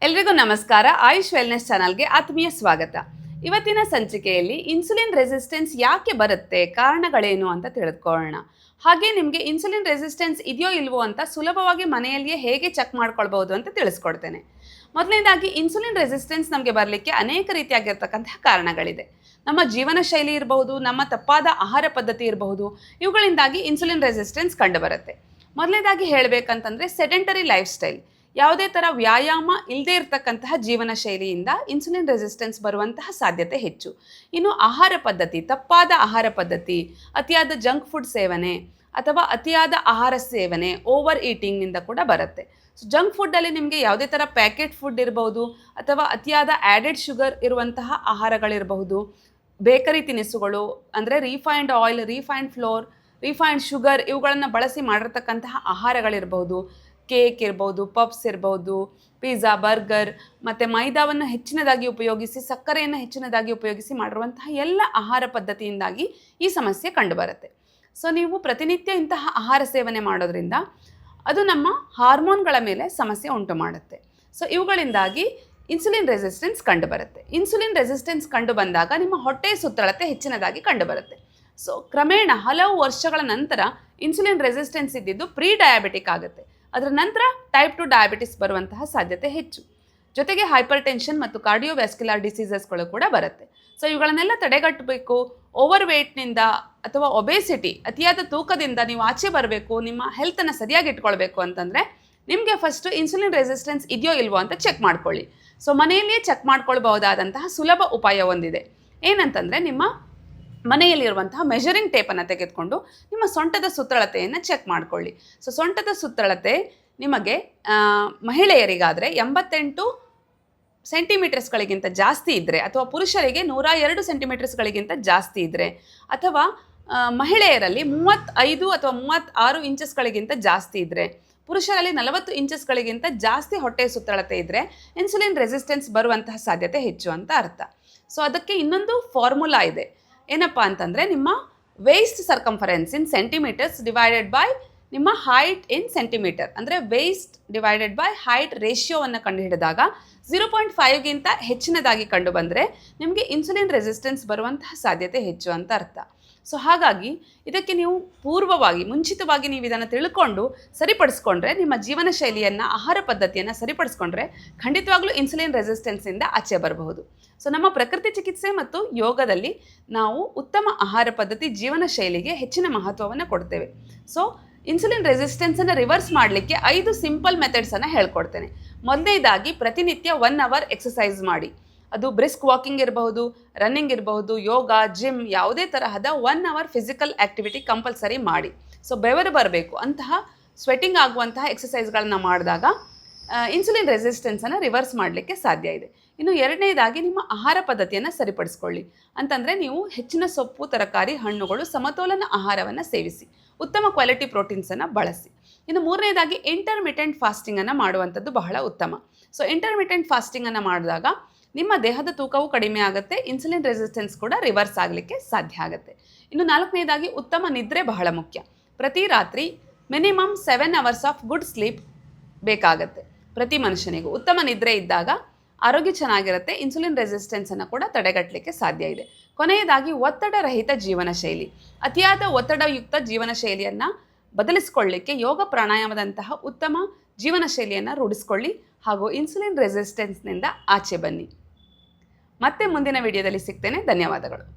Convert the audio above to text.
ಎಲ್ರಿಗೂ ನಮಸ್ಕಾರ. ಆಯುಷ್ ವೆಲ್ನೆಸ್ ಚಾನಲ್ಗೆ ಆತ್ಮೀಯ ಸ್ವಾಗತ. ಇವತ್ತಿನ ಸಂಚಿಕೆಯಲ್ಲಿ ಇನ್ಸುಲಿನ್ ರೆಸಿಸ್ಟೆನ್ಸ್ ಯಾಕೆ ಬರುತ್ತೆ, ಕಾರಣಗಳೇನು ಅಂತ ತಿಳಿದುಕೊಳ್ಳೋಣ. ಹಾಗೆ ನಿಮಗೆ ಇನ್ಸುಲಿನ್ ರೆಸಿಸ್ಟೆನ್ಸ್ ಇದೆಯೋ ಇಲ್ವೋ ಅಂತ ಸುಲಭವಾಗಿ ಮನೆಯಲ್ಲಿಯೇ ಹೇಗೆ ಚೆಕ್ ಮಾಡ್ಕೊಳ್ಬಹುದು ಅಂತ ತಿಳಿಸ್ಕೊಡ್ತೇನೆ. ಮೊದಲನೇದಾಗಿ ಇನ್ಸುಲಿನ್ ರೆಸಿಸ್ಟೆನ್ಸ್ ನಮಗೆ ಬರಲಿಕ್ಕೆ ಅನೇಕ ರೀತಿಯಾಗಿರ್ತಕ್ಕಂತಹ ಕಾರಣಗಳಿದೆ. ನಮ್ಮ ಜೀವನ ಶೈಲಿ ಇರಬಹುದು, ನಮ್ಮ ತಪ್ಪಾದ ಆಹಾರ ಪದ್ಧತಿ ಇರಬಹುದು, ಇವುಗಳಿಂದಾಗಿ ಇನ್ಸುಲಿನ್ ರೆಸಿಸ್ಟೆನ್ಸ್ ಕಂಡುಬರುತ್ತೆ. ಮೊದಲನೇದಾಗಿ ಹೇಳಬೇಕಂತಂದರೆ ಸೆಡೆಂಟರಿ ಲೈಫ್ ಸ್ಟೈಲ್, ಯಾವುದೇ ಥರ ವ್ಯಾಯಾಮ ಇಲ್ಲದೆ ಇರತಕ್ಕಂತಹ ಜೀವನ ಶೈಲಿಯಿಂದ ಇನ್ಸುಲಿನ್ ರೆಸಿಸ್ಟೆನ್ಸ್ ಬರುವಂತಹ ಸಾಧ್ಯತೆ ಹೆಚ್ಚು. ಇನ್ನು ಆಹಾರ ಪದ್ಧತಿ, ತಪ್ಪಾದ ಆಹಾರ ಪದ್ಧತಿ, ಅತಿಯಾದ ಜಂಕ್ ಫುಡ್ ಸೇವನೆ ಅಥವಾ ಅತಿಯಾದ ಆಹಾರ ಸೇವನೆ, ಓವರ್ ಈಟಿಂಗ್ನಿಂದ ಕೂಡ ಬರುತ್ತೆ. ಸೊ ಜಂಕ್ ಫುಡ್ಡಲ್ಲಿ ನಿಮಗೆ ಯಾವುದೇ ಥರ ಪ್ಯಾಕೆಟ್ ಫುಡ್ ಇರಬಹುದು ಅಥವಾ ಅತಿಯಾದ ಆ್ಯಡೆಡ್ ಶುಗರ್ ಇರುವಂತಹ ಆಹಾರಗಳಿರಬಹುದು, ಬೇಕರಿ ತಿನಿಸುಗಳು ಅಂದರೆ refined oil, refined flour, refined sugar ಇವುಗಳನ್ನು ಬಳಸಿ ಮಾಡಿರ್ತಕ್ಕಂತಹ ಆಹಾರಗಳಿರ್ಬೋದು, ಕೇಕ್ ಇರ್ಬೋದು, ಪಪ್ಸ್ ಇರ್ಬೋದು, ಪಿಜ್ಜಾ, ಬರ್ಗರ್ ಮತ್ತು ಮೈದಾವನ್ನು ಹೆಚ್ಚಿನದಾಗಿ ಉಪಯೋಗಿಸಿ, ಸಕ್ಕರೆಯನ್ನು ಹೆಚ್ಚಿನದಾಗಿ ಉಪಯೋಗಿಸಿ ಮಾಡಿರುವಂತಹ ಎಲ್ಲ ಆಹಾರ ಪದ್ಧತಿಯಿಂದಾಗಿ ಈ ಸಮಸ್ಯೆ ಕಂಡುಬರುತ್ತೆ. ಸೊ ನೀವು ಪ್ರತಿನಿತ್ಯ ಇಂತಹ ಆಹಾರ ಸೇವನೆ ಮಾಡೋದ್ರಿಂದ ಅದು ನಮ್ಮ ಹಾರ್ಮೋನ್ಗಳ ಮೇಲೆ ಸಮಸ್ಯೆ ಉಂಟು ಮಾಡುತ್ತೆ. ಸೊ ಇವುಗಳಿಂದಾಗಿ ಇನ್ಸುಲಿನ್ ರೆಸಿಸ್ಟೆನ್ಸ್ ಕಂಡುಬರುತ್ತೆ. ಇನ್ಸುಲಿನ್ ರೆಸಿಸ್ಟೆನ್ಸ್ ಕಂಡು ಬಂದಾಗ ನಿಮ್ಮ ಹೊಟ್ಟೆ ಸುತ್ತಳತೆ ಹೆಚ್ಚಿನದಾಗಿ ಕಂಡುಬರುತ್ತೆ. ಸೊ ಕ್ರಮೇಣ ಹಲವು ವರ್ಷಗಳ ನಂತರ ಇನ್ಸುಲಿನ್ ರೆಸಿಸ್ಟೆನ್ಸ್ ಇದ್ದಿದ್ದು ಪ್ರೀ ಡಯಾಬಿಟಿಕ್ ಆಗುತ್ತೆ. ಅದರ ನಂತರ ಟೈಪ್ 2 ಡಯಾಬಿಟಿಸ್ ಬರುವಂತಹ ಸಾಧ್ಯತೆ ಹೆಚ್ಚು. ಜೊತೆಗೆ ಹೈಪರ್ ಟೆನ್ಷನ್ ಮತ್ತು ಕಾರ್ಡಿಯೋವ್ಯಾಸ್ಕ್ಯುಲರ್ ಡಿಸೀಸಸ್ಗಳು ಕೂಡ ಬರುತ್ತೆ. ಸೊ ಇವುಗಳನ್ನೆಲ್ಲ ತಡೆಗಟ್ಟಬೇಕು. ಓವರ್ ವೇಟ್ನಿಂದ ಅಥವಾ ಒಬೇಸಿಟಿ, ಅತಿಯಾದ ತೂಕದಿಂದ ನೀವು ಆಚೆ ಬರಬೇಕು, ನಿಮ್ಮ ಹೆಲ್ತನ್ನು ಸರಿಯಾಗಿ ಇಟ್ಕೊಳ್ಬೇಕು ಅಂತಂದರೆ ನಿಮಗೆ ಫಸ್ಟು ಇನ್ಸುಲಿನ್ ರೆಸಿಸ್ಟೆನ್ಸ್ ಇದೆಯೋ ಇಲ್ವೋ ಅಂತ ಚೆಕ್ ಮಾಡ್ಕೊಳ್ಳಿ. ಸೊ ಮನೆಯಲ್ಲಿಯೇ ಚೆಕ್ ಮಾಡ್ಕೊಳ್ಬಹುದಾದಂತಹ ಸುಲಭ ಉಪಾಯ ಒಂದಿದೆ. ಏನಂತಂದರೆ, ನಿಮ್ಮ ಮನೆಯಲ್ಲಿರುವಂತಹ ಮೆಷರಿಂಗ್ ಟೇಪನ್ನು ತೆಗೆದುಕೊಂಡು ನಿಮ್ಮ ಸೊಂಟದ ಸುತ್ತಳತೆಯನ್ನು ಚೆಕ್ ಮಾಡ್ಕೊಳ್ಳಿ. ಸೊ ಸೊಂಟದ ಸುತ್ತಳತೆ ನಿಮಗೆ ಮಹಿಳೆಯರಿಗಾದರೆ 88 ಸೆಂಟಿಮೀಟರ್ಸ್ಗಳಿಗಿಂತ ಜಾಸ್ತಿ ಇದ್ದರೆ, ಅಥವಾ ಪುರುಷರಿಗೆ 102 ಸೆಂಟಿಮೀಟರ್ಸ್ಗಳಿಗಿಂತ ಜಾಸ್ತಿ ಇದ್ದರೆ, ಅಥವಾ ಮಹಿಳೆಯರಲ್ಲಿ 35 ಅಥವಾ 36 ಇಂಚಸ್ಗಳಿಗಿಂತ ಜಾಸ್ತಿ ಇದ್ದರೆ, ಪುರುಷರಲ್ಲಿ 40 ಇಂಚಸ್ಗಳಿಗಿಂತ ಜಾಸ್ತಿ ಹೊಟ್ಟೆ ಸುತ್ತಳತೆ ಇದ್ದರೆ ಇನ್ಸುಲಿನ್ ರೆಸಿಸ್ಟೆನ್ಸ್ ಬರುವಂತಹ ಸಾಧ್ಯತೆ ಹೆಚ್ಚು ಅಂತ ಅರ್ಥ. ಸೊ ಅದಕ್ಕೆ ಇನ್ನೊಂದು ಫಾರ್ಮುಲಾ ಇದೆ. ಏನಪ್ಪ ಅಂತಂದರೆ, ನಿಮ್ಮ waste circumference in centimetres divided by ನಿಮ್ಮ ಹೈಟ್ ಇನ್ ಸೆಂಟಿಮೀಟರ್, ಅಂದರೆ ವೇಸ್ಟ್ ಡಿವೈಡೆಡ್ ಬೈ ಹೈಟ್ ರೇಷಿಯೋವನ್ನು ಕಂಡುಹಿಡಿದಾಗ 0.5ಗಿಂತ ಹೆಚ್ಚಿನದಾಗಿ ಕಂಡು ಬಂದರೆ ನಿಮಗೆ ಇನ್ಸುಲಿನ್ ರೆಸಿಸ್ಟೆನ್ಸ್ ಬರುವಂತಹ ಸಾಧ್ಯತೆ ಹೆಚ್ಚು ಅಂತ ಅರ್ಥ. ಸೊ ಹಾಗಾಗಿ ಇದಕ್ಕೆ ನೀವು ಮುಂಚಿತವಾಗಿ ನೀವು ಇದನ್ನು ತಿಳ್ಕೊಂಡು ಸರಿಪಡಿಸ್ಕೊಂಡ್ರೆ, ನಿಮ್ಮ ಜೀವನ ಶೈಲಿಯನ್ನು, ಆಹಾರ ಪದ್ಧತಿಯನ್ನು ಸರಿಪಡಿಸ್ಕೊಂಡ್ರೆ ಖಂಡಿತವಾಗ್ಲೂ ಇನ್ಸುಲಿನ್ ರೆಸಿಸ್ಟೆನ್ಸಿಂದ ಆಚೆ ಬರಬಹುದು. ಸೊ ನಮ್ಮ ಪ್ರಕೃತಿ ಚಿಕಿತ್ಸೆ ಮತ್ತು ಯೋಗದಲ್ಲಿ ನಾವು ಉತ್ತಮ ಆಹಾರ ಪದ್ಧತಿ, ಜೀವನ ಶೈಲಿಗೆ ಹೆಚ್ಚಿನ ಮಹತ್ವವನ್ನು ಕೊಡ್ತೇವೆ. ಸೊ ಇನ್ಸುಲಿನ್ ರೆಸಿಸ್ಟೆನ್ಸನ್ನು ರಿವರ್ಸ್ ಮಾಡಲಿಕ್ಕೆ 5 ಸಿಂಪಲ್ ಮೆಥಡ್ಸನ್ನು ಹೇಳ್ಕೊಡ್ತೇನೆ. ಮೊದಲನೇದಾಗಿ, ಪ್ರತಿನಿತ್ಯ 1 ಅವರ್ ಎಕ್ಸಸೈಸ್ ಮಾಡಿ. ಅದು ಬ್ರಿಸ್ಕ್ ವಾಕಿಂಗ್ ಇರಬಹುದು, ರನ್ನಿಂಗ್ ಇರಬಹುದು, ಯೋಗ, ಜಿಮ್, ಯಾವುದೇ ತರಹದ 1 ಅವರ್ ಫಿಸಿಕಲ್ ಆ್ಯಕ್ಟಿವಿಟಿ ಕಂಪಲ್ಸರಿ ಮಾಡಿ. ಸೊ ಬೆವರು ಬರಬೇಕು, ಅಂತಹ ಸ್ವೆಟಿಂಗ್ ಆಗುವಂತಹ ಎಕ್ಸಸೈಸ್ಗಳನ್ನು ಮಾಡಿದಾಗ ಇನ್ಸುಲಿನ್ ರೆಸಿಸ್ಟೆನ್ಸನ್ನು ರಿವರ್ಸ್ ಮಾಡಲಿಕ್ಕೆ ಸಾಧ್ಯ ಇದೆ. ಇನ್ನು ಎರಡನೇದಾಗಿ, ನಿಮ್ಮ ಆಹಾರ ಪದ್ಧತಿಯನ್ನು ಸರಿಪಡಿಸ್ಕೊಳ್ಳಿ. ಅಂತಂದರೆ ನೀವು ಹೆಚ್ಚಿನ ಸೊಪ್ಪು, ತರಕಾರಿ, ಹಣ್ಣುಗಳು, ಸಮತೋಲನ ಆಹಾರವನ್ನು ಸೇವಿಸಿ, ಉತ್ತಮ ಕ್ವಾಲಿಟಿ ಪ್ರೋಟೀನ್ಸನ್ನು ಬಳಸಿ. ಇನ್ನು ಮೂರನೇದಾಗಿ, ಇಂಟರ್ಮಿಟೆಂಟ್ ಫಾಸ್ಟಿಂಗನ್ನು ಮಾಡುವಂಥದ್ದು ಬಹಳ ಉತ್ತಮ. ಸೊ ಇಂಟರ್ಮಿಟೆಂಟ್ ಫಾಸ್ಟಿಂಗನ್ನು ಮಾಡಿದಾಗ ನಿಮ್ಮ ದೇಹದ ತೂಕವು ಕಡಿಮೆ ಆಗುತ್ತೆ, ಇನ್ಸುಲಿನ್ ರೆಸಿಸ್ಟೆನ್ಸ್ ಕೂಡ ರಿವರ್ಸ್ ಆಗಲಿಕ್ಕೆ ಸಾಧ್ಯ ಆಗುತ್ತೆ. ಇನ್ನು ನಾಲ್ಕನೇದಾಗಿ, ಉತ್ತಮ ನಿದ್ರೆ ಬಹಳ ಮುಖ್ಯ. ಪ್ರತಿ ರಾತ್ರಿ minimum 7 hours of good sleep ಬೇಕಾಗತ್ತೆ ಪ್ರತಿ ಮನುಷ್ಯನಿಗೂ. ಉತ್ತಮ ನಿದ್ರೆ ಇದ್ದಾಗ ಆರೋಗ್ಯ ಚೆನ್ನಾಗಿರುತ್ತೆ, ಇನ್ಸುಲಿನ್ ರೆಸಿಸ್ಟೆನ್ಸನ್ನು ಕೂಡ ತಡೆಗಟ್ಟಲಿಕ್ಕೆ ಸಾಧ್ಯ ಇದೆ. ಕೊನೆಯದಾಗಿ, ಒತ್ತಡರಹಿತ ಜೀವನ ಶೈಲಿ. ಅತಿಯಾದ ಒತ್ತಡಯುಕ್ತ ಜೀವನ ಶೈಲಿಯನ್ನು ಬದಲಿಸಿಕೊಳ್ಳಲಿಕ್ಕೆ ಯೋಗ, ಪ್ರಾಣಾಯಾಮದಂತಹ ಉತ್ತಮ ಜೀವನ ಶೈಲಿಯನ್ನು ರೂಢಿಸ್ಕೊಳ್ಳಿ ಹಾಗೂ ಇನ್ಸುಲಿನ್ ರೆಸಿಸ್ಟೆನ್ಸ್ನಿಂದ ಆಚೆ ಬನ್ನಿ. ಮತ್ತೆ ಮುಂದಿನ ವಿಡಿಯೋದಲ್ಲಿ ಸಿಗ್ತೇನೆ. ಧನ್ಯವಾದಗಳು.